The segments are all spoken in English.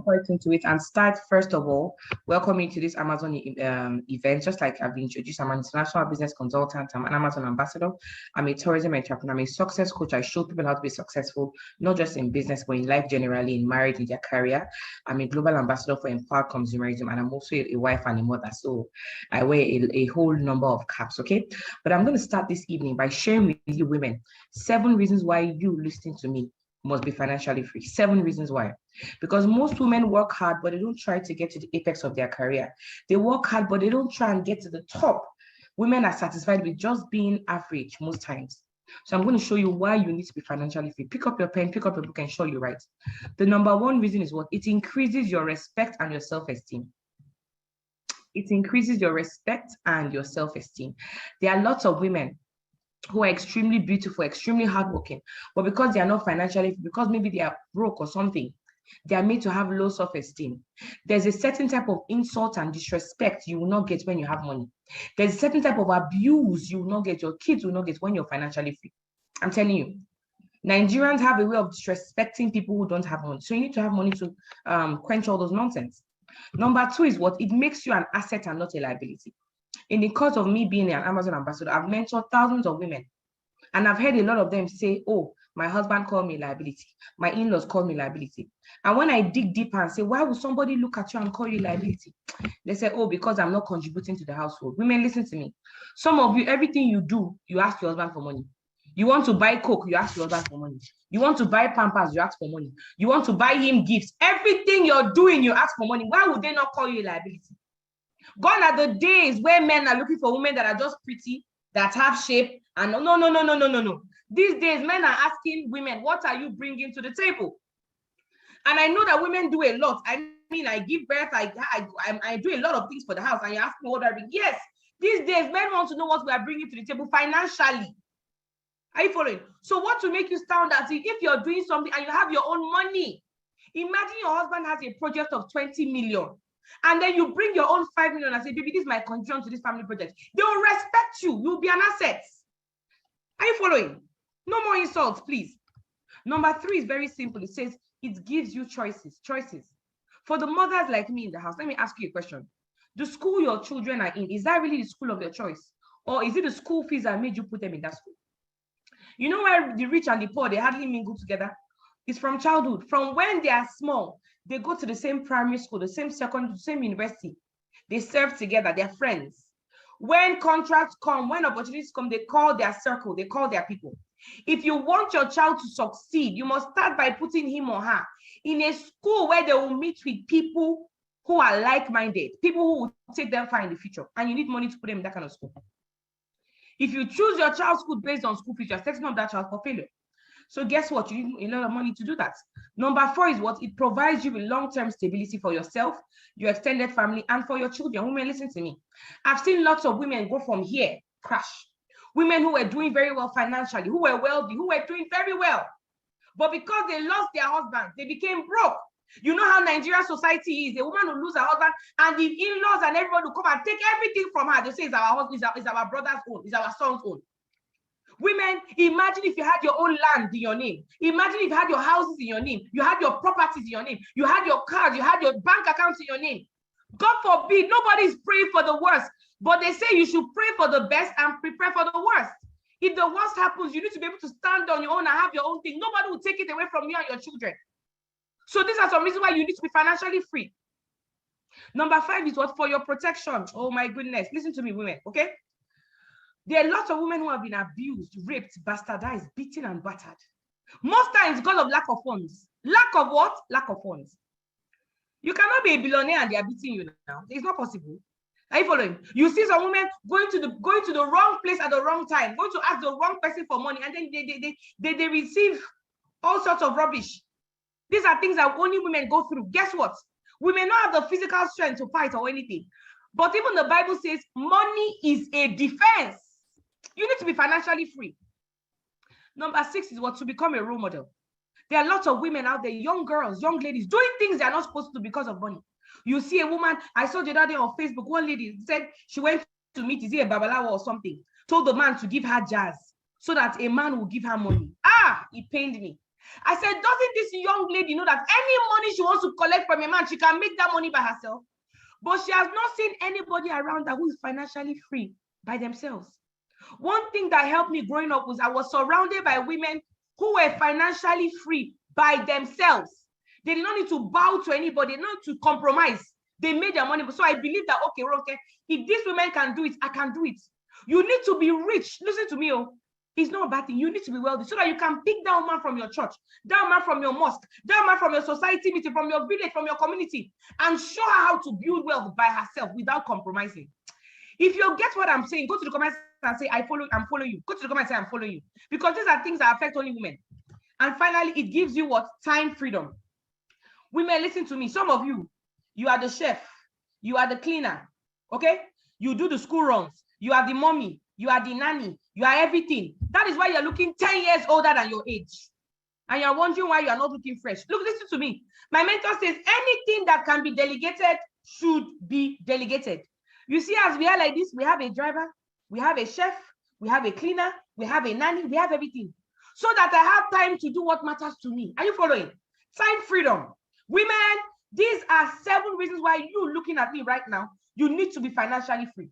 right into it and start, first of all, welcome you to this Amazon event. Just like I've introduced, I'm an international business consultant, I'm an Amazon ambassador, I'm a tourism entrepreneur, I'm a success coach. I show people how to be successful, not just in business, but in life generally, in marriage, in their career. I'm a global ambassador for Empowered Consumerism, and I'm also a wife and a mother. So I wear a whole number of caps, okay? But I'm going to start this evening by sharing with you women 7 reasons why you listening to me must be financially free. 7 reasons why. Because most women work hard, but they don't try to get to the apex of their career. They work hard, but they don't try and get to the top. Women are satisfied with just being average most times. So I'm going to show you why you need to be financially free. Pick up your pen, pick up your book, and show you right. The number 1 reason is what? It increases your respect and your self-esteem. It increases your respect and your self-esteem. There are lots of women who are extremely beautiful, extremely hardworking, but because they are not financially, because maybe they are broke or something, they are made to have low self-esteem. There's a certain type of insult and disrespect you will not get when you have money. There's a certain type of abuse you will not get, your kids will not get when you're financially free. I'm telling you, Nigerians have a way of disrespecting people who don't have money. So you need to have money to quench all those nonsense. Number 2 is what? It makes you an asset and not a liability. In the course of me being an Amazon ambassador, I've mentored thousands of women, and I've heard a lot of them say, oh, my husband called me liability. My in-laws call me liability. And when I dig deeper and say, why would somebody look at you and call you liability? They say, oh, because I'm not contributing to the household. Women, listen to me. Some of you, everything you do, you ask your husband for money. You want to buy Coke, you ask your husband for money. You want to buy Pampers, you ask for money. You want to buy him gifts. Everything you're doing, you ask for money. Why would they not call you a liability? Gone are the days where men are looking for women that are just pretty, that have shape, and no. These days, men are asking women, what are you bringing to the table? And I know that women do a lot. I mean, I give birth, I do a lot of things for the house, and you ask me what I bring. Yes, these days, men want to know what we are bringing to the table financially. Are you following? So what will make you stand out if you're doing something and you have your own money? Imagine your husband has a project of 20 million. And then you bring your own 5 million and say, baby, this is my contribution to this family project. They will respect you. You'll be an asset. Are you following? No more insults, please. Number 3 is very simple. It says it gives you choices. For the mothers like me in the house, let me ask you a question. The school your children are in, is that really the school of their choice? Or is it the school fees that made you put them in that school? You know where the rich and the poor, they hardly mingle together? It's from childhood. From when they are small, they go to the same primary school, the same secondary, the same university. They serve together, they're friends. When contracts come, when opportunities come, they call their circle, they call their people. If you want your child to succeed, you must start by putting him or her in a school where they will meet with people who are like-minded, people who will take them far in the future. And you need money to put them in that kind of school. If you choose your child's school based on school fees, you're setting up that child for failure. So guess what? You need a lot of money to do that. Number 4 is what? It provides you with long-term stability for yourself, your extended family, and for your children. Women, listen to me. I've seen lots of women go from here, crash. Women who were doing very well financially, who were wealthy, who were doing very well. But because they lost their husbands, they became broke. You know how Nigerian society is. A woman will lose her husband, and the in-laws and everyone will come and take everything from her. They say it's our husband, it's our brother's own, it's our son's own. Women, imagine if you had your own land in your name. Imagine if you had your houses in your name. You had your properties in your name. You had your cars. You had your bank accounts in your name. God forbid, nobody is praying for the worst. But they say you should pray for the best and prepare for the worst. If the worst happens, you need to be able to stand on your own and have your own thing. Nobody will take it away from you and your children. So these are some reasons why you need to be financially free. Number 5 is what? For your protection. Oh my goodness. Listen to me, women, okay? There are lots of women who have been abused, raped, bastardized, beaten, and battered. Most times because of lack of funds. Lack of what? Lack of funds. You cannot be a billionaire and they are beating you now. It's not possible. Are you following? You see some women going to the wrong place at the wrong time, going to ask the wrong person for money, and then they receive all sorts of rubbish. These are things that only women go through. Guess what? We may not have the physical strength to fight or anything, but even the Bible says money is a defense. You need to be financially free. Number 6 is what? To become a role model. There are lots of women out there, young girls, young ladies, doing things they're not supposed to because of money. You see a woman, I saw the other day on Facebook, one lady said she went to meet, is it a babalawo or something, told the man to give her jazz so that a man will give her money. It pained me. I said, doesn't this young lady know that any money she wants to collect from a man, she can make that money by herself? But she has not seen anybody around her who is financially free by themselves. One thing that helped me growing up was I was surrounded by women who were financially free by themselves. They did not need to bow to anybody, not to compromise. They made their money. So I believe that, okay, if these women can do it, I can do it. You need to be rich. Listen to me, oh. It's not a bad thing. You need to be wealthy so that you can pick that man from your church, that man from your mosque, that man from your society meeting, from your village, from your community, and show her how to build wealth by herself without compromising. If you get what I'm saying, go to the comments and say, I'm following you. Go to the comments and say, I'm following you. Because these are things that affect only women. And finally, it gives you what? Time freedom. Women, listen to me. Some of you, you are the chef. You are the cleaner. Okay? You do the school runs. You are the mommy. You are the nanny. You are everything. That is why you're looking 10 years older than your age. And you're wondering why you are not looking fresh. Look, listen to me. My mentor says anything that can be delegated should be delegated. You see, as we are like this, we have a driver, we have a chef, we have a cleaner, we have a nanny, we have everything. So that I have time to do what matters to me. Are you following? Time freedom. Women, these are 7 reasons why you looking at me right now, you need to be financially free.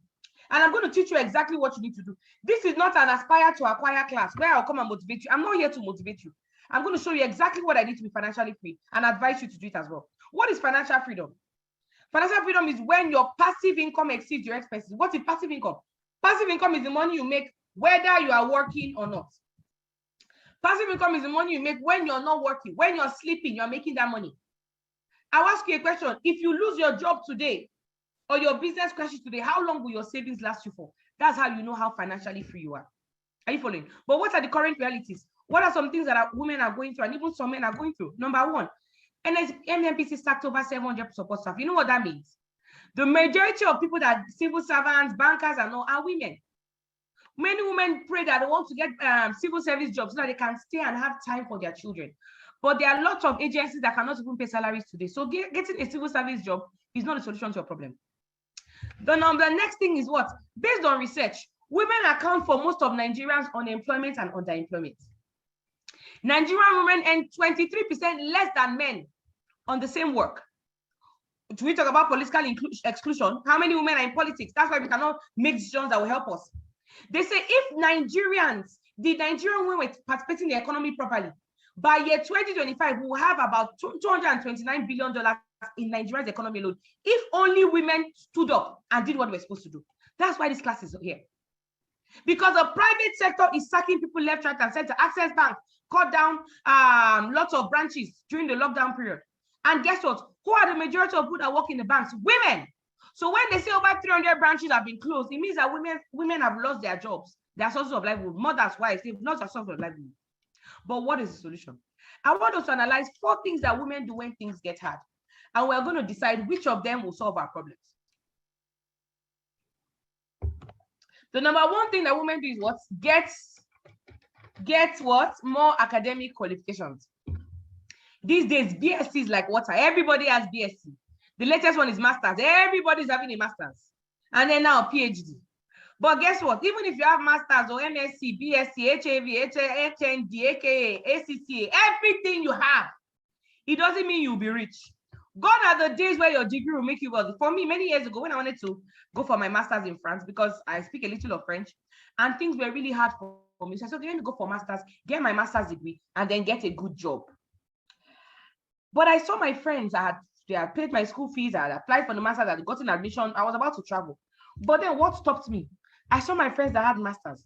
And I'm going to teach you exactly what you need to do. This is not an aspire to acquire class where I'll come and motivate you. I'm not here to motivate you. I'm going to show you exactly what I need to be financially free and advise you to do it as well. What is financial freedom? Financial freedom is when your passive income exceeds your expenses. What is passive income? Passive income is the money you make whether you are working or not. Passive income is the money you make when you're not working. When you're sleeping, you're making that money. I'll ask you a question. If you lose your job today or your business crashes today, how long will your savings last you for? That's how you know how financially free you are. Are you following? But what are the current realities? What are some things that women are going through and even some men are going through? Number one, NNPC sacked over 700 support staff. You know what that means? The majority of people that civil servants, bankers, and all are women. Many women pray that they want to get civil service jobs so that they can stay and have time for their children. But there are lots of agencies that cannot even pay salaries today. So getting a civil service job is not a solution to your problem. The next thing is what? Based on research, women account for most of Nigerians' unemployment and underemployment. Nigerian women earn 23% less than men on the same work. Do we talk about political exclusion? How many women are in politics? That's why we cannot make decisions that will help us. They say if the Nigerian women were participating in the economy properly, by year 2025, we will have about $229 billion in Nigeria's economy alone. If only women stood up and did what they were supposed to do. That's why this class is here. Because the private sector is sacking people left, right, and center. Access Bank cut down lots of branches during the lockdown period. And guess what? Who are the majority of people that work in the banks? Women. So when they say over 300 branches have been closed, it means that women have lost their jobs, their sources of livelihood. Mothers, wives, they've lost their sources of livelihood. But what is the solution? I want us to analyze 4 things that women do when things get hard. And we're going to decide which of them will solve our problems. The number 1 thing that women do is what? Get what? More academic qualifications. These days, BSc is like water. Everybody has BSc. The latest one is masters. Everybody's having a master's. And then now PhD. But guess what? Even if you have masters or MSc, BSc, HAV, HND, AKA, ACCA, everything you have, it doesn't mean you'll be rich. Gone are the days where your degree will make you wealthy. For me, many years ago, when I wanted to go for my master's in France, because I speak a little of French, and things were really hard for me. So I said, let me go for master's, get my master's degree, and then get a good job. But I saw my friends, they had paid my school fees, I had applied for the master's, I had gotten admission, I was about to travel. But then what stopped me? I saw my friends that had masters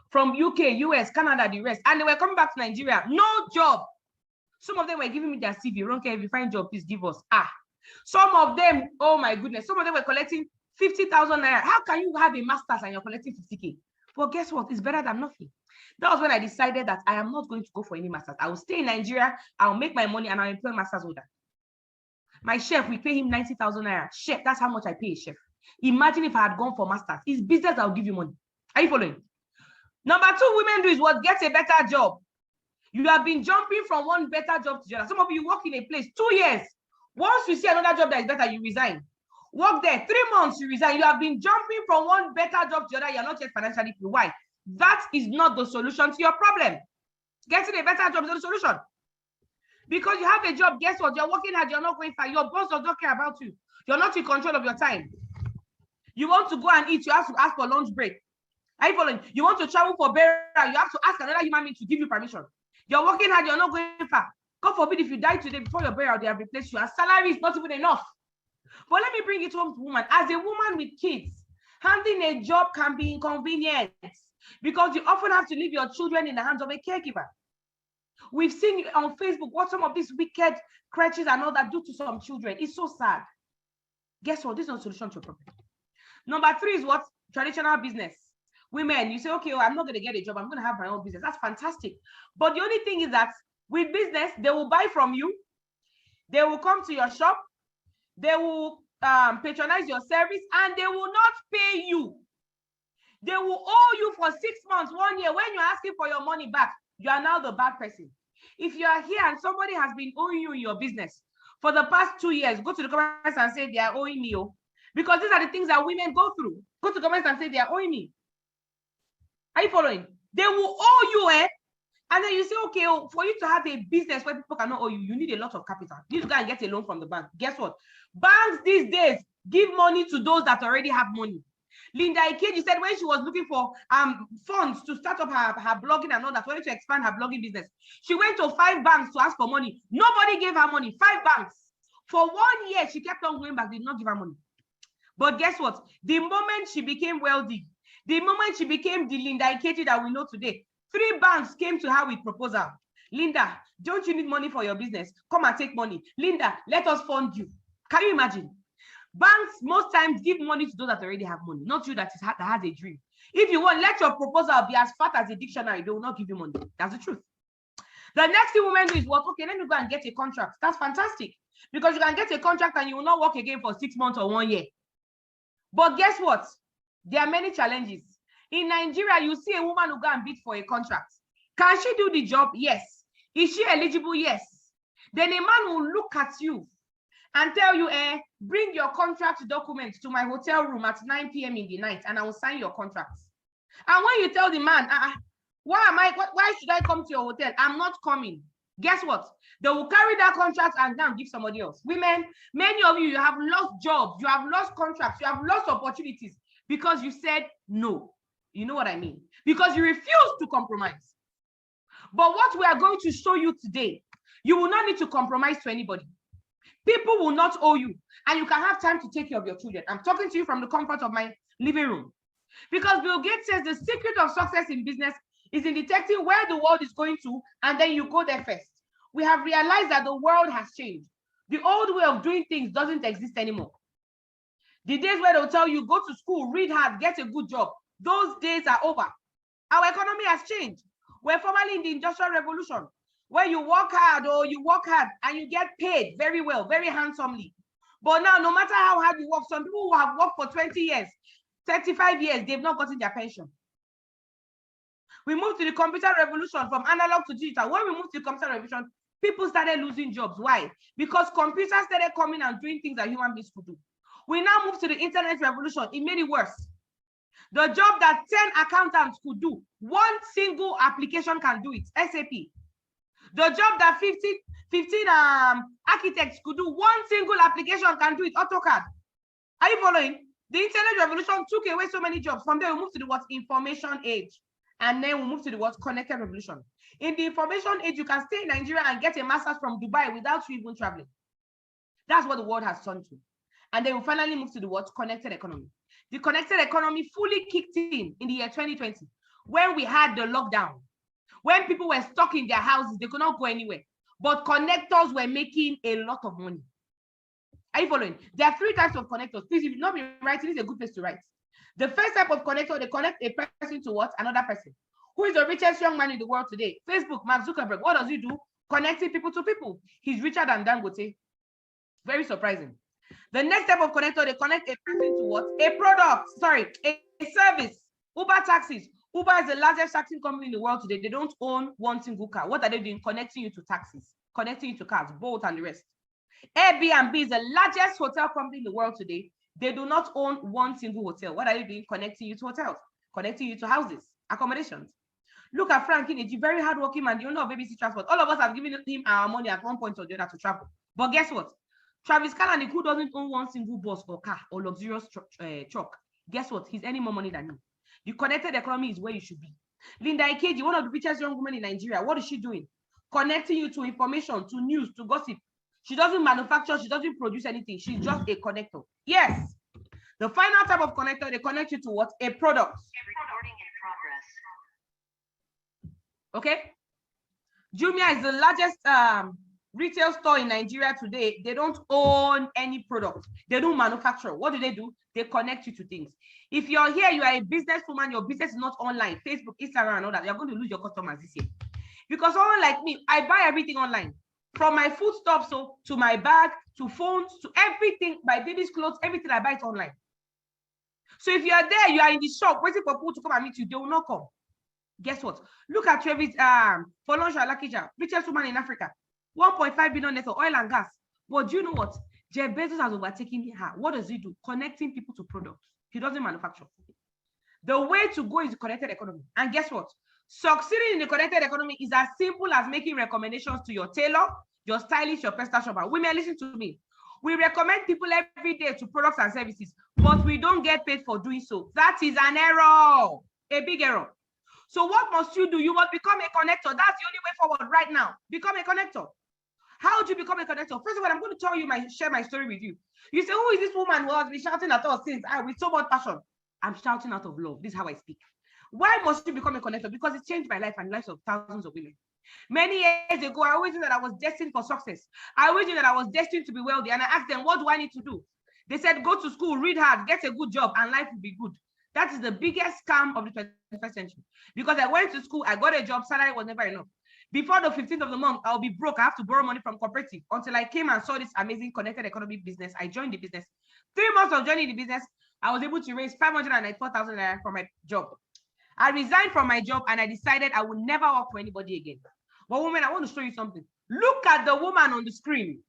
from UK, US, Canada, the rest, and they were coming back to Nigeria, no job. Some of them were giving me their CV. Ronke, if you find a job, please give us. Some of them, oh my goodness, some of them were collecting 50,000 naira. How can you have a master's and you're collecting 50K? But guess what? It's better than nothing. That was when I decided that I am not going to go for any master's. I will stay in Nigeria, I'll make my money, and I'll employ master's holder. My chef, we pay him 90,000 naira. Chef, that's how much I pay a chef. Imagine if I had gone for master's. It's business that will give you money. Are you following? Number 2, women do is what? Get a better job. You have been jumping from one better job to the other. Some of you work in a place 2 years. Once you see another job that is better, you resign. Work there 3 months, you resign. You have been jumping from one better job to the other. You're not yet financially free. Why? That is not the solution to your problem. Getting a better job is the solution. Because you have a job, guess what? You're working hard, you're not going far. Your boss does not care about you. You're not in control of your time. You want to go and eat, you have to ask for lunch break. Are you following? You want to travel for burial, you have to ask another human being to give you permission. You're working hard, you're not going far. God forbid if you die today before your burial, they have replaced you. And salary is not even enough. But let me bring it home to woman. As a woman with kids, handling a job can be inconvenient because you often have to leave your children in the hands of a caregiver. We've seen on Facebook what some of these wicked crutches and all that do to some children. It's so sad. Guess what? This is not a solution to a problem. Number 3 is what? Traditional business. Women, you say, okay, well, I'm not going to get a job. I'm going to have my own business. That's fantastic. But the only thing is that with business, they will buy from you. They will come to your shop. They will patronize your service and they will not pay you. They will owe you for 6 months, 1 year. When you're asking for your money back, you are now the bad person. If you are here and somebody has been owing you in your business for the past 2 years, go to the comments and say they are owing me. Because these are the things that women go through. Go to the comments and say they are owing me. Are you following? They will owe you, and then you say, okay, for you to have a business where people cannot owe you, you need a lot of capital. You need to go and get a loan from the bank. Guess what? Banks these days give money to those that already have money. Linda Ikeji said when she was looking for funds to start up her blogging and all that, to expand her blogging business, she went to 5 banks to ask for money. Nobody gave her money. 5 banks. For 1 year, she kept on going back, did not give her money. But guess what? The moment she became wealthy, the moment she became the Linda Ikeji that we know today, 3 banks came to her with proposal. Linda, don't you need money for your business? Come and take money. Linda, let us fund you. Can you imagine? Banks most times give money to those that already have money, not you that has a dream. If you want, let your proposal be as fat as a dictionary. They will not give you money. That's the truth. The next thing women do is what? Okay, let me go and get a contract. That's fantastic. Because you can get a contract and you will not work again for 6 months or 1 year. But guess what? There are many challenges. In Nigeria, you see a woman who go and bid for a contract. Can she do the job? Yes. Is she eligible? Yes. Then a man will look at you and tell you, bring your contract documents to my hotel room at 9 p.m. in the night and I will sign your contract. And when you tell the man, why should I come to your hotel? I'm not coming. Guess what? They will carry that contract and now give somebody else. Women, many of you have lost jobs, you have lost contracts, you have lost opportunities because you said no. You know what I mean? Because you refuse to compromise. But what we are going to show you today, you will not need to compromise to anybody. People will not owe you, and you can have time to take care of your children. I'm talking to you from the comfort of my living room. Because Bill Gates says the secret of success in business is in detecting where the world is going to, and then you go there first. We have realized that the world has changed. The old way of doing things doesn't exist anymore. The days where they'll tell you, go to school, read hard, get a good job, those days are over. Our economy has changed. We're formerly in the Industrial Revolution, where you work hard and you get paid very well, very handsomely. But now, no matter how hard you work, some people who have worked for 20 years, 35 years, they've not gotten their pension. We moved to the computer revolution from analog to digital. When we moved to the computer revolution, people started losing jobs. Why? Because computers started coming and doing things that human beings could do. We now moved to the internet revolution. It made it worse. The job that 10 accountants could do, one single application can do it, SAP. The job that 15 architects could do, one single application can do it, AutoCAD. Are you following? The internet revolution took away so many jobs. From there, we moved to the what? Information age. And then we moved to the what? Connected revolution. In the information age, you can stay in Nigeria and get a master's from Dubai without you even traveling. That's what the world has turned to. And then we finally moved to the what? Connected economy. The connected economy fully kicked in the year 2020, when we had the lockdown, when people were stuck in their houses, they could not go anywhere. But connectors were making a lot of money. Are you following? There are 3 types of connectors. Please, if you've not been writing, it's a good place to write. The first type of connector, they connect a person to what? Another person. Who is the richest young man in the world today? Facebook, Mark Zuckerberg. What does he do? Connecting people to people. He's richer than Dangote. Very surprising. The next type of connector, they connect a person to what? A product, a service. Uber taxis. Uber is the largest taxi company in the world today. They don't own one single car. What are they doing? Connecting you to taxis, connecting you to cars, Bolt and the rest. Airbnb is the largest hotel company in the world today. They do not own one single hotel. What are they doing? Connecting you to hotels, connecting you to houses, accommodations. Look at Frank Kennedy, very hardworking man, the owner of ABC Transport. All of us have given him our money at one point or the other to travel. But guess what? Travis Kalanick, who doesn't own one single bus or car or luxurious truck, guess what? He's earning more money than you. The connected economy is where you should be. Linda Ikeji, one of the richest young women in Nigeria, what is she doing? Connecting you to information, to news, to gossip. She doesn't manufacture, she doesn't produce anything. She's just a connector. Yes. The final type of connector, they connect you to what? A product. Recording in progress. Okay. Jumia is the largest retail store in Nigeria today. They don't own any product. They don't manufacture. What do? They connect you to things. If you're here, you are a businesswoman, your business is not online, Facebook, Instagram, and all that, you're going to lose your customers this year. Because someone like me, I buy everything online. From my foodstuffs to my bag, to phones, to everything, my baby's clothes, everything I buy it online. So if you are there, you are in the shop waiting for people to come and meet you, they will not come. Guess what? Look at Travis Folorunso Alakija, richest woman in Africa. 1.5 billion net of oil and gas. But do you know what? Jeff Bezos has overtaken her. What does he do? Connecting people to products. He doesn't manufacture. The way to go is the connected economy. And guess what? Succeeding in the connected economy is as simple as making recommendations to your tailor, your stylist, your personal shopper. Women, listen to me. We recommend people every day to products and services, but we don't get paid for doing so. That is an error, a big error. So what must you do? You must become a connector. That's the only way forward right now. Become a connector. How do you become a connector? First of all, I'm going to tell you share my story with you. You say, who is this woman who has been shouting at us since with so much passion? I'm shouting out of love. This is how I speak. Why must you become a connector? Because it changed my life and the lives of thousands of women. Many years ago, I always knew that I was destined for success. I always knew that I was destined to be wealthy. And I asked them, what do I need to do? They said, go to school, read hard, get a good job, and life will be good. That is the biggest scam of the 21st century. Because I went to school, I got a job, salary was never enough. Before the 15th of the month, I'll be broke. I have to borrow money from cooperative until I came and saw this amazing connected economy business. I joined the business. 3 months of joining the business, I was able to raise 594,000 naira from my job. I resigned from my job and I decided I would never work for anybody again. But women, I want to show you something. Look at the woman on the screen.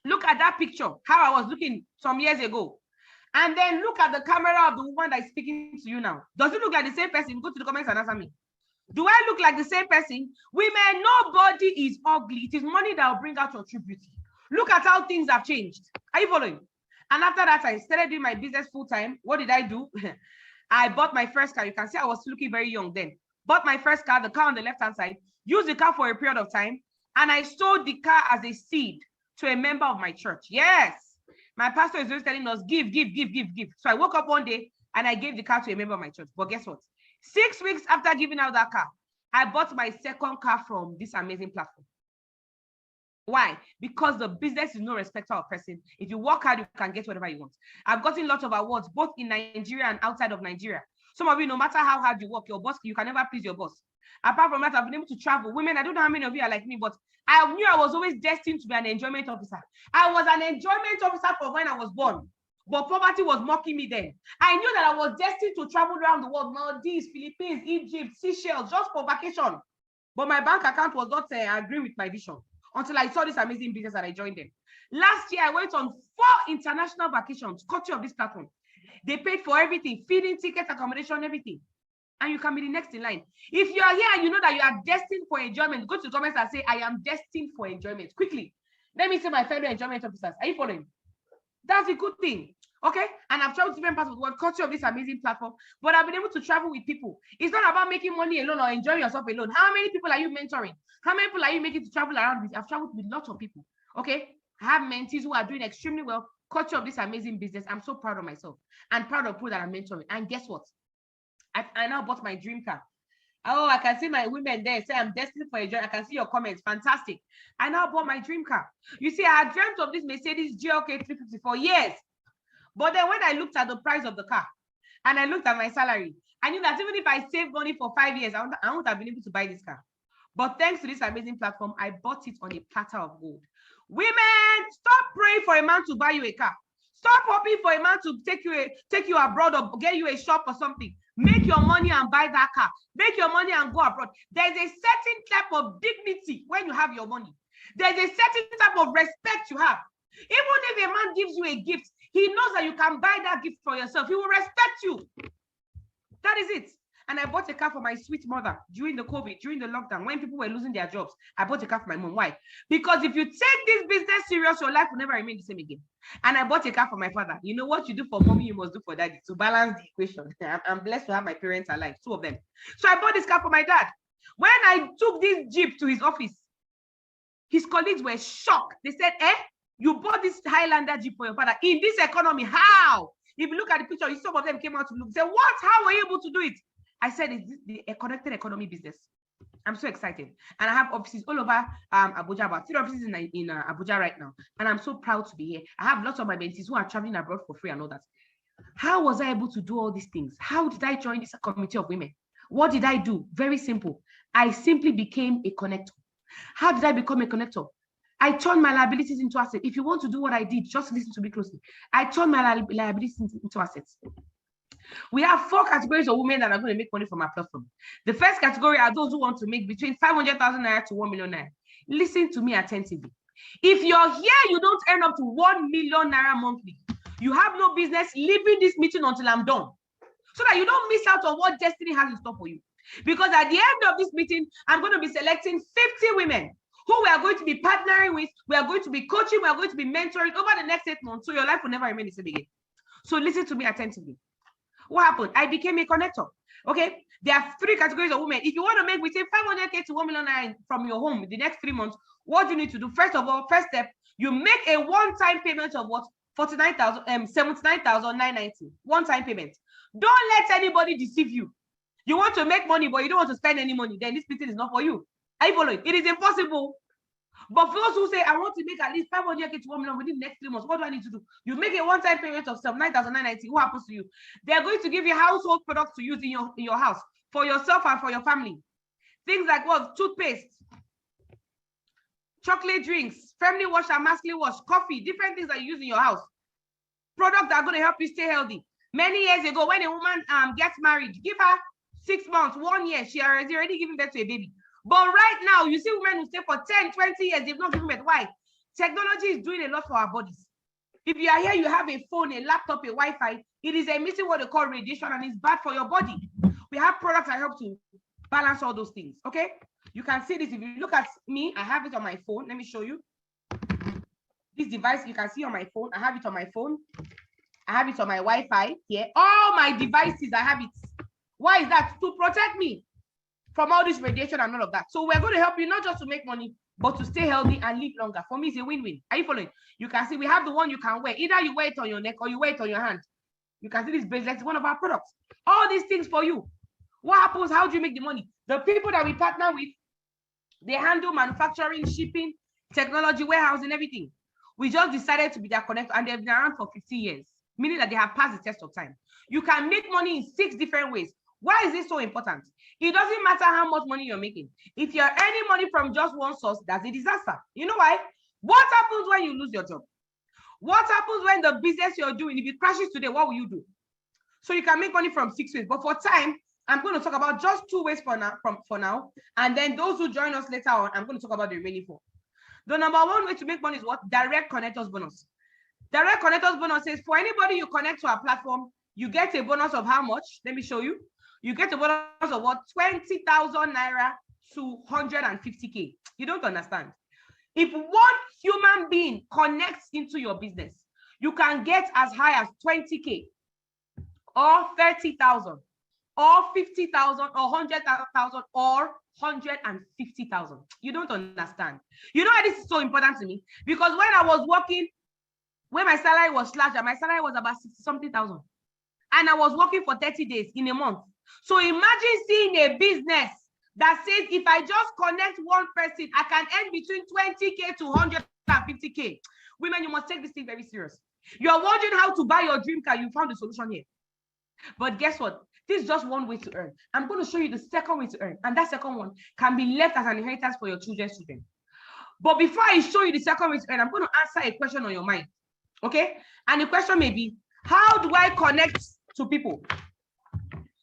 Look at that picture, how I was looking some years ago. And then look at the camera of the woman that is speaking to you now. Does it look like the same person? Go to the comments and answer me. Do I look like the same person? Women, nobody is ugly. It is money that will bring out your true beauty. Look at how things have changed. Are you following? And after that, I started doing my business full time. What did I do? I bought my first car. You can see I was looking very young then. Bought my first car, the car on the left-hand side, used the car for a period of time, and I sold the car as a seed to a member of my church. Yes. My pastor is always telling us, give. So I woke up one day and I gave the car to a member of my church. But guess what? 6 weeks after giving out that car, I bought my second car from this amazing platform. Why? Because the business is no respecter of person. If you work hard, you can get whatever you want. I've gotten lots of awards, both in Nigeria and outside of Nigeria. Some of you, no matter how hard you work, your boss, you can never please your boss. Apart from that, I've been able to travel. Women, I don't know how many of you are like me, but I knew I was always destined to be an enjoyment officer. I was an enjoyment officer from when I was born, but poverty was mocking me then. I knew that I was destined to travel around the world, Maldives, Philippines, Egypt, Seychelles, just for vacation. But my bank account was not agreeing with my vision until I saw this amazing business and I joined them. Last year, I went on 4 international vacations, courtesy of this platform. They paid for everything, feeding, tickets, accommodation, everything. And you can be the next in line. If you are here and you know that you are destined for enjoyment, go to the comments and say, I am destined for enjoyment. Quickly. Let me say my fellow enjoyment officers. Are you following? That's a good thing. Okay? And I've traveled to different parts of the world, courtesy of this amazing platform. But I've been able to travel with people. It's not about making money alone or enjoying yourself alone. How many people are you mentoring? How many people are you making to travel around with? I've traveled with lots of people. Okay? I have mentees who are doing extremely well, courtesy of this amazing business. I'm so proud of myself and proud of people that I'm mentoring. And guess what? I now bought my dream car. Oh, I can see my women there say I'm destined for a journey. I can see your comments. Fantastic. I now bought my dream car. You see, I had dreamt of this Mercedes GLK 350 for years. But then when I looked at the price of the car and I looked at my salary, I knew that even if I saved money for 5 years, I wouldn't have been able to buy this car. But thanks to this amazing platform, I bought it on a platter of gold. Women, stop praying for a man to buy you a car. Stop hoping for a man to take you abroad or get you a shop or something. Make your money and buy that car. Make your money and go abroad. There's a certain type of dignity when you have your money. There's a certain type of respect you have. Even if a man gives you a gift, he knows that you can buy that gift for yourself. He will respect you. That is it. And I bought a car for my sweet mother during the COVID, during the lockdown, when people were losing their jobs. I bought a car for my mom. Why? Because if you take this business serious, your life will never remain the same again. And I bought a car for my father. You know what you do for mommy, you must do for daddy to balance the equation. I'm blessed to have my parents alive, 2 of them. So I bought this car for my dad. When I took this Jeep to his office, his colleagues were shocked. They said, you bought this Highlander Jeep for your father in this economy. How? If you look at the picture, some of them came out to look. Say, what? How were you able to do it? I said, it's the connected economy business. I'm so excited. And I have offices all over Abuja, about 3 offices in Abuja right now. And I'm so proud to be here. I have lots of my mentees who are traveling abroad for free and all that. How was I able to do all these things? How did I join this community of women? What did I do? Very simple. I simply became a connector. How did I become a connector? I turned my liabilities into assets. If you want to do what I did, just listen to me closely. I turned my liabilities into assets. We have 4 categories of women that are going to make money from our platform. The first category are those who want to make between 500,000 naira to 1 million naira. Listen to me attentively. If you're here, you don't earn up to 1 million naira monthly. You have no business leaving this meeting until I'm done, so that you don't miss out on what destiny has in store for you. Because at the end of this meeting, I'm going to be selecting 50 women who we are going to be partnering with. We are going to be coaching. We are going to be mentoring over the next 8 months. So your life will never remain the same again. So listen to me attentively. What happened? I became a connector. Okay. There are 3 categories of women. If you want to make between 500K to 1 million from your home in the next 3 months, what do you need to do? First of all, first step, you make a one-time payment of what? 79,990. One-time payment. Don't let anybody deceive you. You want to make money, but you don't want to spend any money, then this meeting is not for you. Are you following? It is impossible. But for those who say, I want to make at least 500K to 1 million within the next 3 months, what do I need to do? You make a one-time payment of 79,990. What happens to you? They're going to give you household products to use in your house for yourself and for your family. Things like what? Toothpaste, chocolate drinks, family wash and masculine wash, coffee, different things that you use in your house. Products that are going to help you stay healthy. Many years ago, when a woman gets married, give her 6 months, 1 year, she has already given birth to a baby. But right now, you see women who stay for 10, 20 years, they've not given birth. Why? Technology is doing a lot for our bodies. If you are here, you have a phone, a laptop, a Wi-Fi, it is emitting what they call radiation, and it's bad for your body. We have products that help to balance all those things, okay? You can see this. If you look at me, I have it on my phone. Let me show you. This device, you can see on my phone. I have it on my phone. I have it on my Wi-Fi here. All my devices, I have it. Why is that? To protect me from all this radiation and all of that. So we're going to help you not just to make money, but to stay healthy and live longer. For me, it's a win-win. Are you following? You can see we have the one you can wear. Either you wear it on your neck or you wear it on your hand. You can see this bracelet is one of our products. All these things for you. What happens? How do you make the money? The people that we partner with, they handle manufacturing, shipping, technology, warehousing, everything. We just decided to be their connector, and they've been around for 50 years, meaning that they have passed the test of time. You can make money in 6 different ways. Why is this so important? It doesn't matter how much money you're making. If you're earning money from just one source, that's a disaster. You know why? What happens when you lose your job? What happens when the business you're doing, if it crashes today, what will you do? So you can make money from 6 ways. But for time, I'm going to talk about just 2 ways for now. And then those who join us later on, I'm going to talk about the remaining 4. The number 1 way to make money is what? Direct connectors bonus. Direct connectors bonus says for anybody you connect to our platform, you get a bonus of how much? Let me show you. You get a bonus of what? 20,000 naira to 150K. You don't understand. If one human being connects into your business, you can get as high as 20K or 30,000 or 50,000 or 100,000 or 150,000. You don't understand. You know why this is so important to me? Because when I was working, when my salary was slashed, my salary was about 60-something thousand. And I was working for 30 days in a month. So imagine seeing a business that says, if I just connect one person, I can earn between 20K to 150K. Women, you must take this thing very serious. You're wondering how to buy your dream car. You found the solution here. But guess what? This is just one way to earn. I'm going to show you the second way to earn. And that second one can be left as an inheritance for your children's children. But before I show you the second way to earn, I'm going to answer a question on your mind. Okay? And the question may be, how do I connect to people?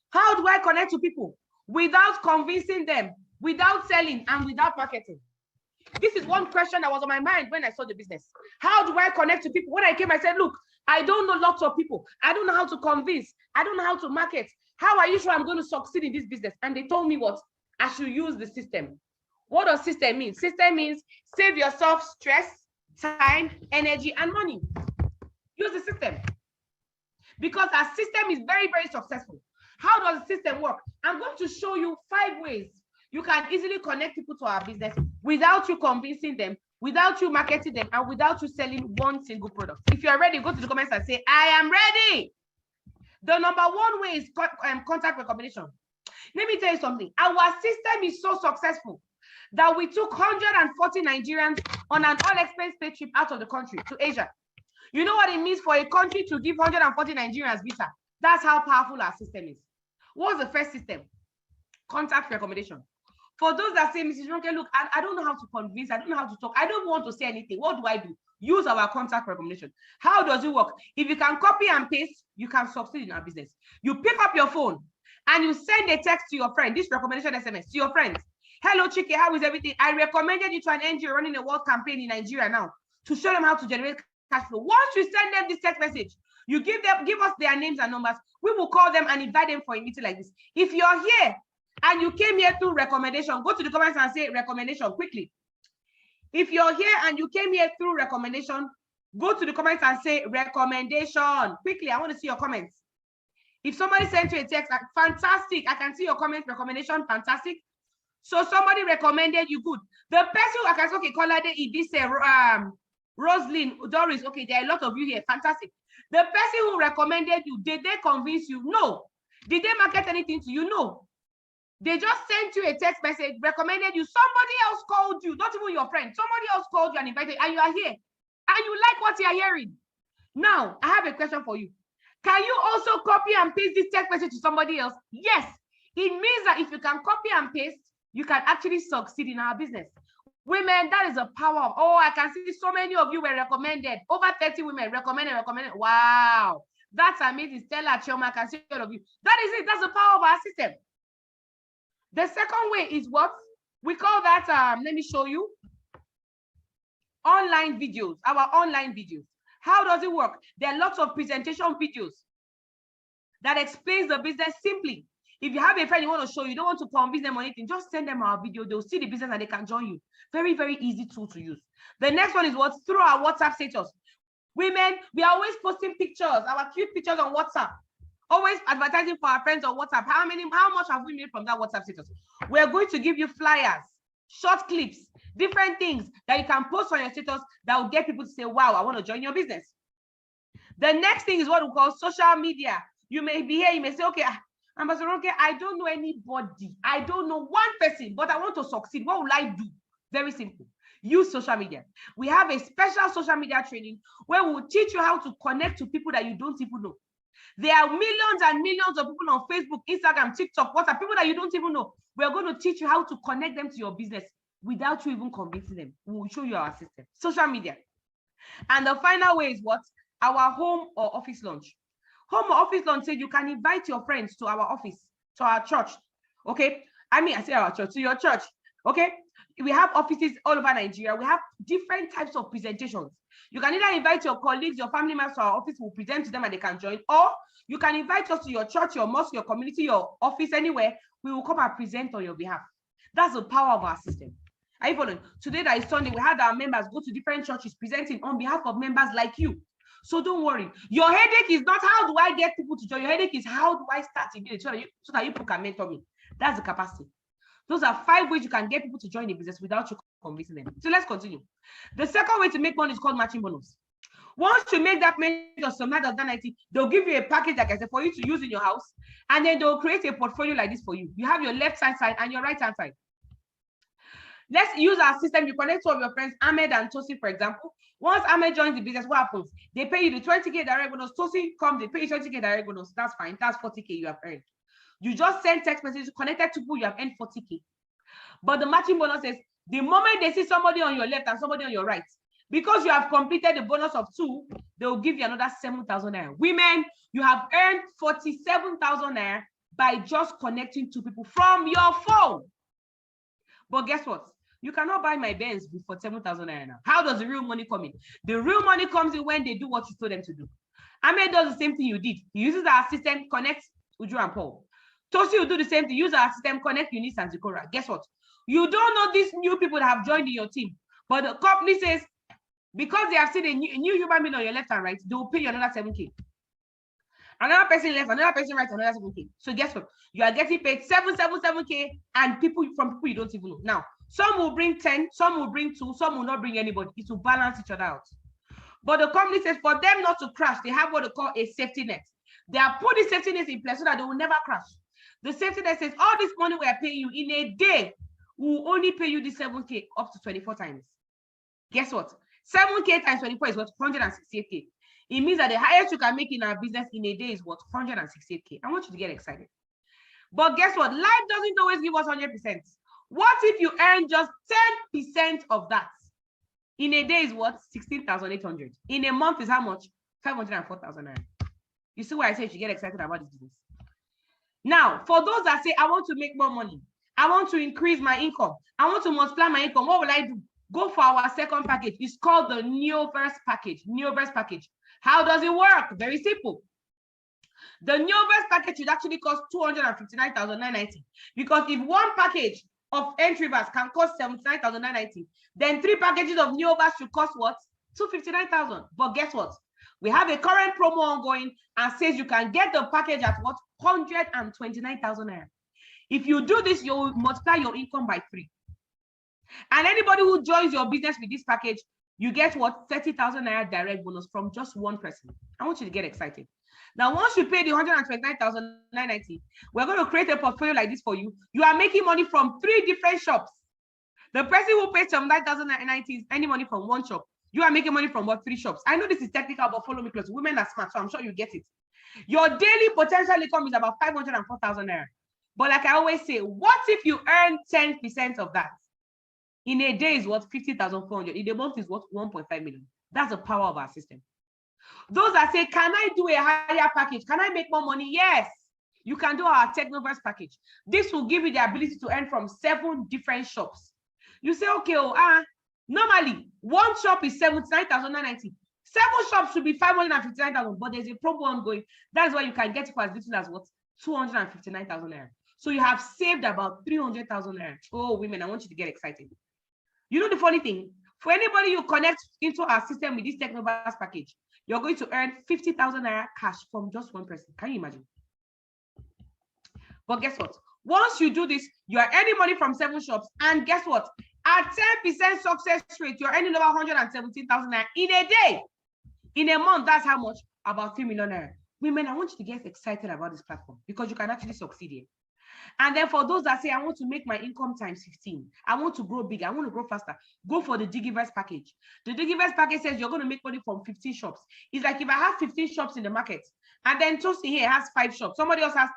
How do I connect to people without convincing them, without selling, and without marketing? This is one question that was on my mind when I saw the business. How do I connect to people? When I came, I said, look, I don't know lots of people. I don't know how to convince. I don't know how to market. How are you sure I'm going to succeed in this business? And they told me what? I should use the system. What does system mean? System means save yourself stress, time, energy, and money. Use the system. Because our system is very, very successful. How does the system work? I'm going to show you 5 ways you can easily connect people to our business without you convincing them, without you marketing them, and without you selling one single product. If you are ready, go to the comments and say, I am ready. The number 1 way is contact recommendation. Let me tell you something. Our system is so successful that we took 140 Nigerians on an all-expense paid trip out of the country to Asia. You know what it means for a country to give 140 Nigerians visa? That's how powerful our system is. What's the first system? Contact recommendation. For those that say, Mrs. Ronke, look, I don't know how to convince, I don't know how to talk, I don't want to say anything. What do I do? Use our contact recommendation. How does it work? If you can copy and paste, you can succeed in our business. You pick up your phone and you send a text to your friend, this recommendation SMS to your friends. Hello, Chike, how is everything? I recommended you to an NGO running a world campaign in Nigeria now to show them how to generate cash flow. Once you send them this text message, you give us their names and numbers. We will call them and invite them for a meeting like this. If you're here and you came here through recommendation, go to the comments and say recommendation quickly. If you're here and you came here through recommendation, go to the comments and say recommendation quickly. I want to see your comments. If somebody sent you a text, fantastic. I can see your comments, recommendation, fantastic. So somebody recommended you, good. The person I can say, okay, Kolade, Idise, Roslyn, Doris, okay, there are a lot of you here, fantastic. The person who recommended you, did they convince you? No. Did they market anything to you? No. They just sent you a text message, recommended you. Somebody else called you, not even your friend. Somebody else called you and invited you, and you are here. And you like what you are hearing. Now, I have a question for you. Can you also copy and paste this text message to somebody else? Yes. It means that if you can copy and paste, you can actually succeed in our business. Women, that is a power of, oh, I can see so many of you were recommended. Over 30 women recommended. Wow. That's amazing. Stella, Chioma, I can see all of you. That is it. That's the power of our system. The second way is what? We call that, let me show you. Online videos, our online videos. How does it work? There are lots of presentation videos that explains the business simply. If you have a friend you want to show, you don't want to convince them or anything, just send them our video. They'll see the business and they can join you. Very, very easy tool to use. The next one is what? Through our WhatsApp status. Women, we are always posting pictures, our cute pictures on WhatsApp. Always advertising for our friends on WhatsApp. How much have we made from that WhatsApp status? We're going to give you flyers, short clips, different things that you can post on your status that will get people to say, wow, I want to join your business. The next thing is what we call social media. You may be here, you may say, okay, Ambassador Ronke, I don't know anybody. I don't know one person, but I want to succeed. What will I do? Very simple. Use social media. We have a special social media training where we will teach you how to connect to people that you don't even know. There are millions and millions of people on Facebook, Instagram, TikTok, WhatsApp, people that you don't even know. We're going to teach you how to connect them to your business without you even convincing them. We will show you our system. Social media. And the final way is what? Our home or office launch. Home or office launch said you can invite your friends to our office, to our church. Okay? I say our church, to your church. Okay? We have offices all over Nigeria. We have different types of presentations. You can either invite your colleagues, your family members to our office, we'll present to them and they can join, or you can invite us to your church, your mosque, your community, your office, anywhere. We will come and present on your behalf. That's the power of our system. Are you following? Today that is Sunday, we had our members go to different churches presenting on behalf of members like you. So don't worry. Your headache is not how do I get people to join. Your headache is how do I start immediately so that you people can mentor me. That's the capacity. Those are 5 ways you can get people to join the business without you convincing them. So let's continue. The second way to make money is called matching bonus. Once you make that money or some night of that 90, they'll give you a package, like I said, for you to use in your house. And then they'll create a portfolio like this for you. You have your left-hand side and your right-hand side. Let's use our system. You connect 2 of your friends, Ahmed and Tosi, for example. Once Ahmed joins the business, what happens? They pay you the 20K direct bonus. Tosi comes, they pay you 20K direct bonus. That's fine. That's 40K you have earned. You just send text messages connected to people, you have earned 40K. But the matching bonus is the moment they see somebody on your left and somebody on your right, because you have completed the bonus of 2, they will give you another 7,000 naira. Women, you have earned 47,000 naira by just connecting to people from your phone. But guess what? You cannot buy my Benz for 7,000 naira now. How does the real money come in? The real money comes in when they do what you told them to do. Ahmed does the same thing you did. He uses our system, connects Uju and Paul. Tosi will do the same thing. Use our system, connect Eunice and Zikora. Guess what? You don't know these new people that have joined in your team, but the company says, because they have seen a new human being on your left and right, they will pay you another 7K. Another person left, another person right, another 7K. So guess what? You are getting paid 7K, and people you don't even know. Now, some will bring 10, some will bring 2, some will not bring anybody. It will balance each other out. But the company says for them not to crash, they have what they call a safety net. They have put the safety net in place so that they will never crash. The safety net says all this money we are paying you in a day, we will only pay you the 7K up to 24 times. Guess what? 7K times 24 is what? 168K. It means that the highest you can make in our business in a day is what? 168K. I want you to get excited. But guess what? Life doesn't always give us 100%. What if you earn just 10% of that? In a day is what? 16,800. In a month is how much? 504,000. You see why I say you should get excited about this business. Now, for those that say, I want to make more money, I want to increase my income, I want to multiply my income, what will I do? Go for our second package. It's called the Neoverse package. Neoverse package. How does it work? Very simple. The Neoverse package should actually cost 259,990, because if one package of Entryverse can cost 79,990, then 3 packages of Neoverse should cost what? 259,000. But guess what? We have a current promo ongoing and says you can get the package at what? 129,000 naira. If you do this, you will multiply your income by 3. And anybody who joins your business with this package, you get what? 30,000 naira direct bonus from just one person. I want you to get excited. Now, once you pay the 129,990, we're going to create a portfolio like this for you. You are making money from 3 different shops. The person who pays 79,990 is any money from one shop. You are making money from what? 3 shops. I know this is technical, but follow me close. Women are smart, so I'm sure you get it. Your daily potential income is about 504,000 naira. But like I always say, what if you earn 10% of that? In a day is what? 50,400. In a month is what? 1.5 million. That's the power of our system. Those that say, can I do a higher package? Can I make more money? Yes, you can do our Technoverse package. This will give you the ability to earn from 7 different shops. You say, okay, normally one shop is 79,990. 7 shops should be 559,000, but there's a promo ongoing. That's why you can get it for as little as what? 259,000 naira. So you have saved about 300,000 naira. Oh, women, I want you to get excited. You know the funny thing? For anybody you connect into our system with this Technoverse package, you're going to earn 50,000 naira cash from just one person. Can you imagine? But guess what? Once you do this, you are earning money from 7 shops. And guess what? At 10% success rate, you're earning over 117,000 naira in a day. In a month, that's how much? About 3 million naira. Women, I want you to get excited about this platform because you can actually succeed here. And then for those that say, I want to make my income times 15, I want to grow big, I want to grow faster, go for the Digiverse package. The Digiverse package says you're going to make money from 15 shops. It's like if I have 15 shops in the market, and then Tosi here has 5 shops, somebody else has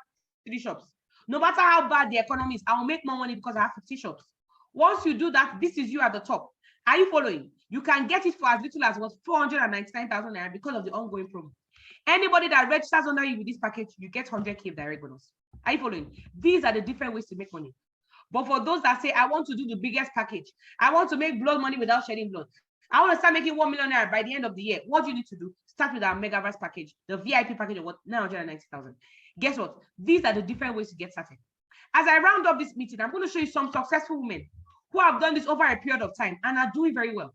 3 shops. No matter how bad the economy is, I will make more money because I have 50 shops. Once you do that, this is you at the top. Are you following? You can get it for as little as what? 499,000 naira because of the ongoing promo. Anybody that registers under you with this package, you get 100K direct bonus. Are you following? These are the different ways to make money. But for those that say, I want to do the biggest package, I want to make blood money without shedding blood, I want to start making 1 million naira by the end of the year, what do you need to do? Start with our Megaverse package, the VIP package of what? 990,000. Guess what? These are the different ways to get started. As I round up this meeting, I'm going to show you some successful women who have done this over a period of time and are doing very well.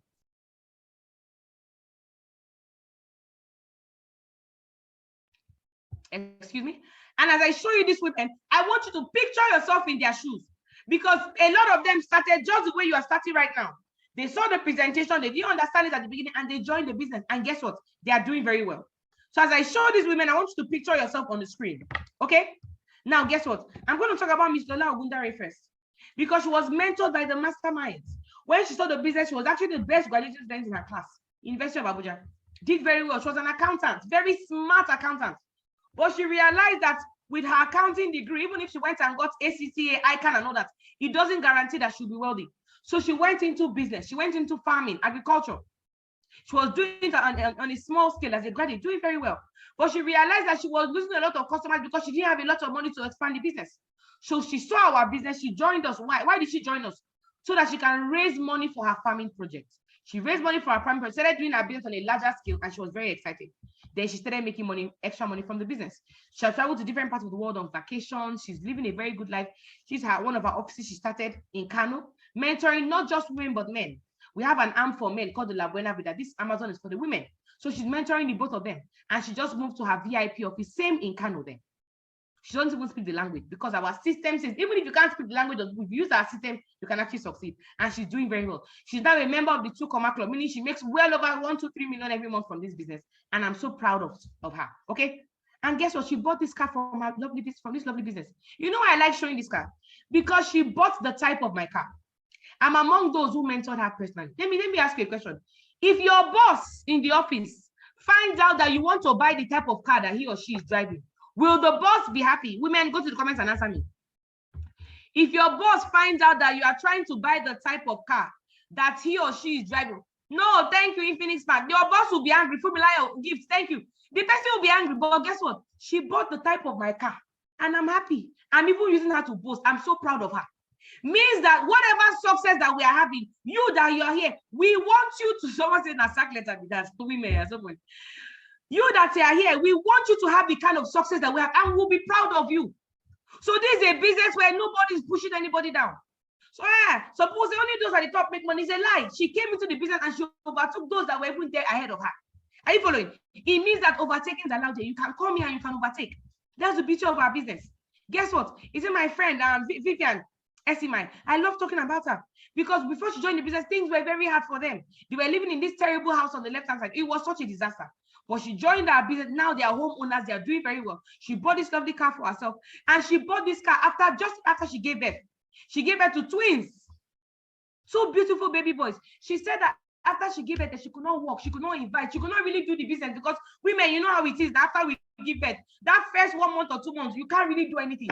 Excuse me. And as I show you these women, I want you to picture yourself in their shoes, because a lot of them started just the way you are starting right now. They saw the presentation, they didn't understand it at the beginning, and they joined the business. And guess what? They are doing very well. So as I show these women, I want you to picture yourself on the screen. Okay? Now, guess what? I'm going to talk about Miss Lola Ogundare first, because she was mentored by the masterminds. When she saw the business, she was actually the best graduate student in her class, University of Abuja. Did very well. She was an accountant, very smart accountant. But she realized that with her accounting degree, even if she went and got ACCA, ICANN and all that, it doesn't guarantee that she'll be wealthy. So she went into business. She went into farming, agriculture. She was doing it on a small scale as a graduate, doing very well. But she realized that she was losing a lot of customers because she didn't have a lot of money to expand the business. So she saw our business. She joined us. Why did she join us? So that she can raise money for her farming project. She raised money for her primary, started doing her business on a larger scale, and she was very excited. Then she started making money, extra money from the business. She has traveled to different parts of the world on vacation. She's living a very good life. She's had one of her offices she started in Kano, mentoring not just women, but men. We have an arm for men called the La Buena Vida. This Amazon is for the women. So she's mentoring the both of them. And she just moved to her VIP office, same in Kano then. She doesn't even speak the language because our system says, even if you can't speak the language, if you use our system, you can actually succeed. And she's doing very well. She's now a member of the 2 Comma Club, meaning she makes well over 1 to 3 million every month from this business. And I'm so proud of her. Okay. And guess what? She bought this car from this lovely business. You know why I like showing this car? Because she bought the type of my car. I'm among those who mentored her personally. Let me ask you a question. If your boss in the office finds out that you want to buy the type of car that he or she is driving, will the boss be happy? Women, go to the comments and answer me. If your boss finds out that you are trying to buy the type of car that he or she is driving, no, thank you, Infinix Smart. Your boss will be angry. Fumilayo, gift, thank you. The person will be angry, but guess what? She bought the type of my car, and I'm happy. I'm even using her to boast. I'm so proud of her. Means that whatever success that we are having, you that you're here, we want you to, someone said a sack letter with that to women at some point. You that are here, we want you to have the kind of success that we have, and we'll be proud of you. So this is a business where nobody's pushing anybody down. So suppose only those at the top make money. Is a lie. She came into the business and she overtook those that were even there ahead of her. Are you following? It means that overtaking is allowed here. You can come here and you can overtake. That's the beauty of our business. Guess what? Is it my friend Vivian Esimai? I love talking about her because before she joined the business, things were very hard for them. They were living in this terrible house on the left-hand side. It was such a disaster. But she joined our business. Now they are homeowners. They are doing very well. She bought this lovely car for herself. And she bought this car just after she gave birth. She gave birth to twins. 2 beautiful baby boys. She said that after she gave birth, that she could not walk. She could not invite. She could not really do the business because women, you know how it is. After we give birth, that first 1 month or 2 months, you can't really do anything.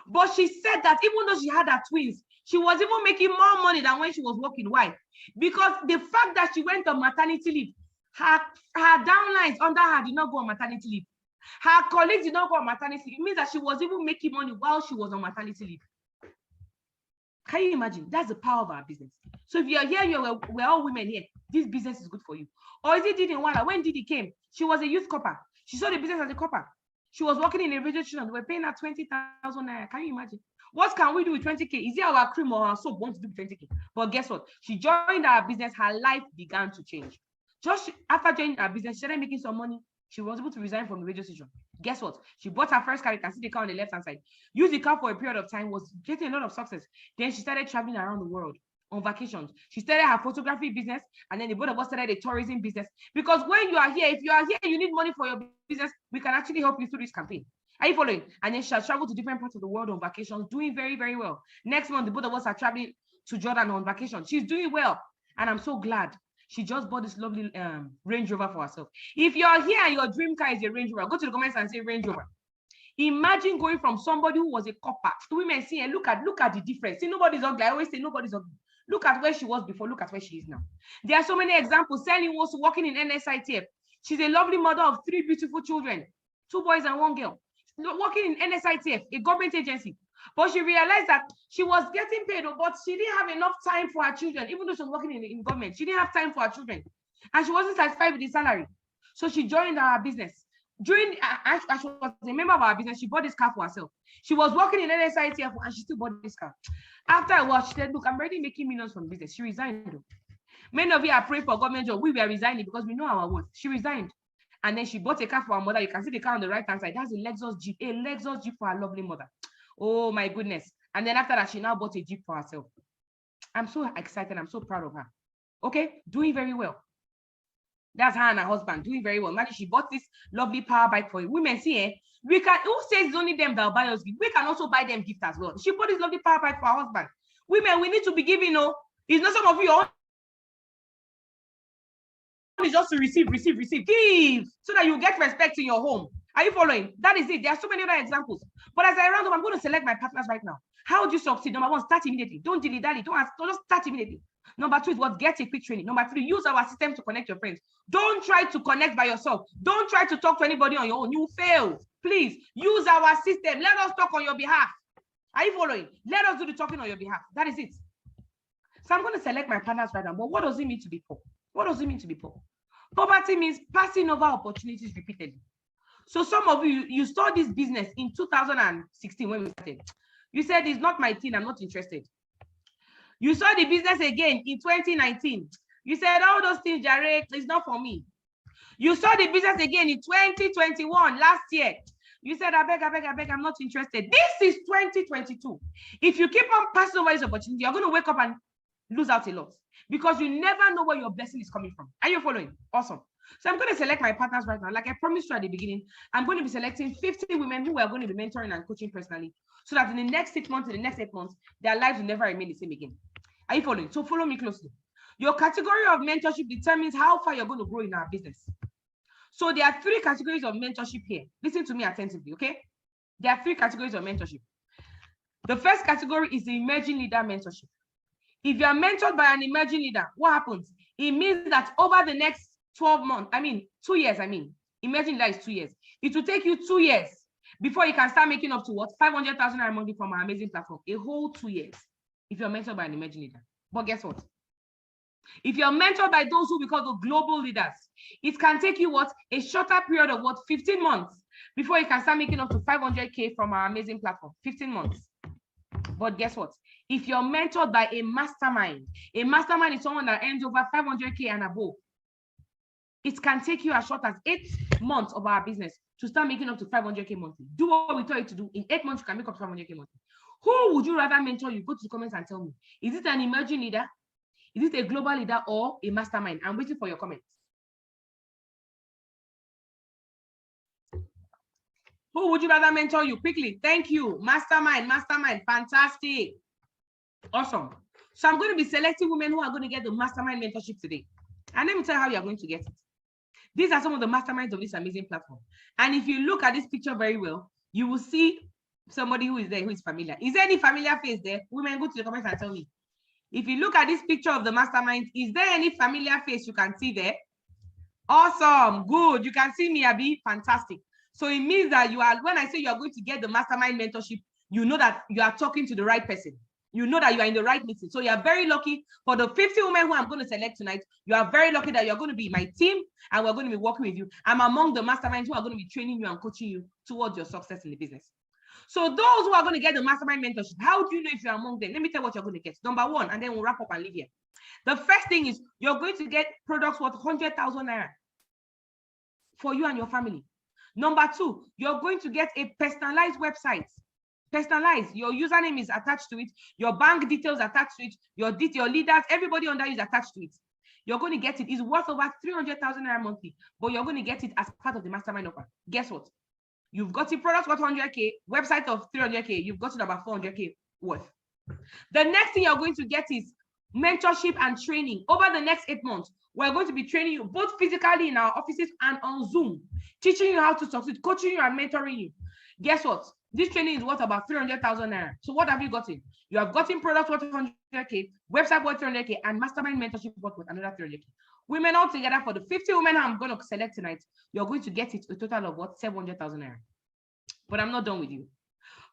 But she said that even though she had her twins, she was even making more money than when she was working. Why? Because the fact that she went on maternity leave, her downlines under her did not go on maternity leave. Her colleagues did not go on maternity leave. It means that she was even making money while she was on maternity leave. Can you imagine? That's the power of our business. So if you're here, we're all women here. This business is good for you. Or is it Didi Nwala? When Didi came, she was a youth copper. She saw the business as a copper. She was working in a radio station. They were paying her 20,000 naira. Can you imagine? What can we do with 20K? Is it our cream or our soap want to do with 20K? But guess what? She joined our business. Her life began to change. Just after joining our business, she started making some money. She was able to resign from the radio station. Guess what? She bought her first car. You can see the car on the left-hand side. Used the car for a period of time, was getting a lot of success. Then she started traveling around the world on vacations. She started her photography business, and then the both of us started a tourism business. Because when you are here, if you are here, you need money for your business, we can actually help you through this campaign. Are you following? And then she has traveled to different parts of the world on vacations, doing very, very well. Next month, the both of us are traveling to Jordan on vacation. She's doing well, and I'm so glad. She just bought this lovely Range Rover for herself. If you're here and your dream car is a Range Rover, go to the comments and say Range Rover. Imagine going from somebody who was a copper to women. See, and look at the difference. See, nobody's ugly. I always say nobody's ugly. Look at where she was before. Look at where she is now. There are so many examples. Sally was working in NSITF. She's a lovely mother of 3 beautiful children, 2 boys and 1 girl. Working in NSITF, a government agency. But she realized that she was getting paid, but she didn't have enough time for her children. Even though she was working in government, she didn't have time for her children. And she wasn't satisfied with the salary. So she joined our business. As she was a member of our business, she bought this car for herself. She was working in NSITF and she still bought this car. After a while, she said, look, I'm already making millions from business. She resigned. Many of you are praying for government job. We were resigning because we know our worth. She resigned. And then she bought a car for her mother. You can see the car on the right-hand side. That's a Lexus Jeep for her lovely mother. Oh my goodness. And then after that, she now bought a Jeep for herself. I'm so excited. I'm so proud of her. Okay, doing very well. That's her and her husband doing very well. Imagine she bought this lovely power bike for you. Women, see, we can, who says it's only them that will buy us gift? We can also buy them gift as well. She bought this lovely power bike for her husband. Women, we need to be giving, it's not some of you, it's just to receive. Give so that you get respect in your home. Are you following? That is it. There are so many other examples. But as I round up, I'm going to select my partners right now. How do you succeed? Number 1, start immediately. Don't dilly-dally. Don't just start immediately. Number 2 is what? Get a quick training. Number 3, use our system to connect your friends. Don't try to connect by yourself. Don't try to talk to anybody on your own. You will fail. Please use our system. Let us talk on your behalf. Are you following? Let us do the talking on your behalf. That is it. So I'm going to select my partners right now. But what does it mean to be poor? What does it mean to be poor? Poverty means passing over opportunities repeatedly. So some of you, you started this business in 2016 when we started. You said, it's not my thing, I'm not interested. You saw the business again in 2019. You said, all those things, Jared, it's not for me. You saw the business again in 2021, last year. You said, I beg, I'm not interested. This is 2022. If you keep on passing over this opportunity, you're going to wake up and lose out a lot because you never know where your blessing is coming from. Are you following? Awesome. So I'm going to select my partners right now. Like I promised you at the beginning, I'm going to be selecting 50 women who are going to be mentoring and coaching personally so that in the next 6 months, in the next 8 months, their lives will never remain the same again. Are you following? So follow me closely. Your category of mentorship determines how far you're going to grow in our business. So there are 3 categories of mentorship here. Listen to me attentively, okay? There are 3 categories of mentorship. The first category is the emerging leader mentorship. If you are mentored by an emerging leader, what happens? It means that over the next 2 years, emerging leader is 2 years. It will take you 2 years before you can start making up to what? 500,000 a month from our amazing platform. A whole 2 years if you're mentored by an emerging leader. But guess what? If you're mentored by those who we call the global leaders, it can take you what? A shorter period of what? 15 months before you can start making up to 500K from our amazing platform. 15 months. But guess what? If you're mentored by a mastermind is someone that earns over 500K and above. It can take you as short as 8 months of our business to start making up to 500K monthly. Do what we tell you to do. In 8 months, you can make up to 500K monthly. Who would you rather mentor? You go to the comments and tell me. Is it an emerging leader? Is it a global leader or a mastermind? I'm waiting for your comments. Who would you rather mentor you? Quickly. Thank you. Mastermind. Fantastic. Awesome. So I'm going to be selecting women who are going to get the mastermind mentorship today. And let me tell you how you're going to get it. These are some of the masterminds of this amazing platform. And if you look at this picture very well, you will see somebody who is there, who is familiar. Is there any familiar face there? Women, go to the comments and tell me. If you look at this picture of the mastermind, is there any familiar face you can see there? Awesome. Good. You can see me, Abi. Fantastic. So it means that you are, when I say you are going to get the mastermind mentorship, you know that you are talking to the right person. You know that you are in the right meeting. So you are very lucky. For the 50 women who I'm going to select tonight, you are very lucky that you're going to be my team and we're going to be working with you. I'm among the masterminds who are going to be training you and coaching you towards your success in the business. So those who are going to get the mastermind mentorship, how do you know if you're among them? Let me tell you what you're going to get. Number 1, and then we'll wrap up and leave here. The first thing is you're going to get products worth 100,000 naira for you and your family. Number 2, you're going to get a personalized website. Personalized. Your username is attached to it. Your bank details attached to it. Your leaders, everybody under you is attached to it. You're going to get it. It's worth over 300,000 naira monthly, but you're going to get it as part of the mastermind offer. Guess what? You've got the products worth 100K, website of 300K. You've got it about 400K worth. The next thing you're going to get is mentorship and training. Over the next 8 months, we're going to be training you both physically in our offices and on Zoom, teaching you how to succeed, coaching you and mentoring you. Guess what? This training is worth about 300,000 naira. So what have you gotten? You have gotten products worth 100K, website worth 300K, and mastermind mentorship worth another 300K. Women all together, for the 50 women I'm going to select tonight, you're going to get it a total of what? 700,000 naira. But I'm not done with you.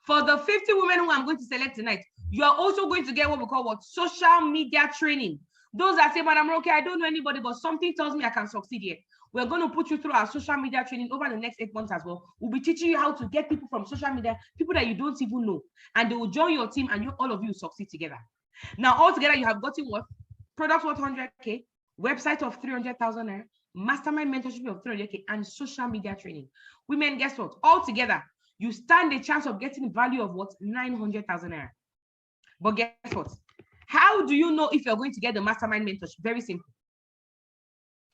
For the 50 women who I'm going to select tonight, you are also going to get what we call what? Social media training. Those that say, Madam Ronke, I don't know anybody, but something tells me I can succeed here. We're going to put you through our social media training over the next 8 months as well. We'll be teaching you how to get people from social media, people that you don't even know, and they will join your team and all of you succeed together. Now, all together, you have gotten what? Products worth 100K, website of 300,000 naira, mastermind mentorship of 300K, and social media training. Women, guess what? All together, you stand a chance of getting value of what? 900,000 naira. But guess what? How do you know if you're going to get the mastermind mentorship? Very simple.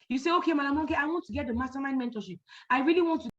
You say, okay, Madam Ronke, I want to get the mastermind mentorship. I really want to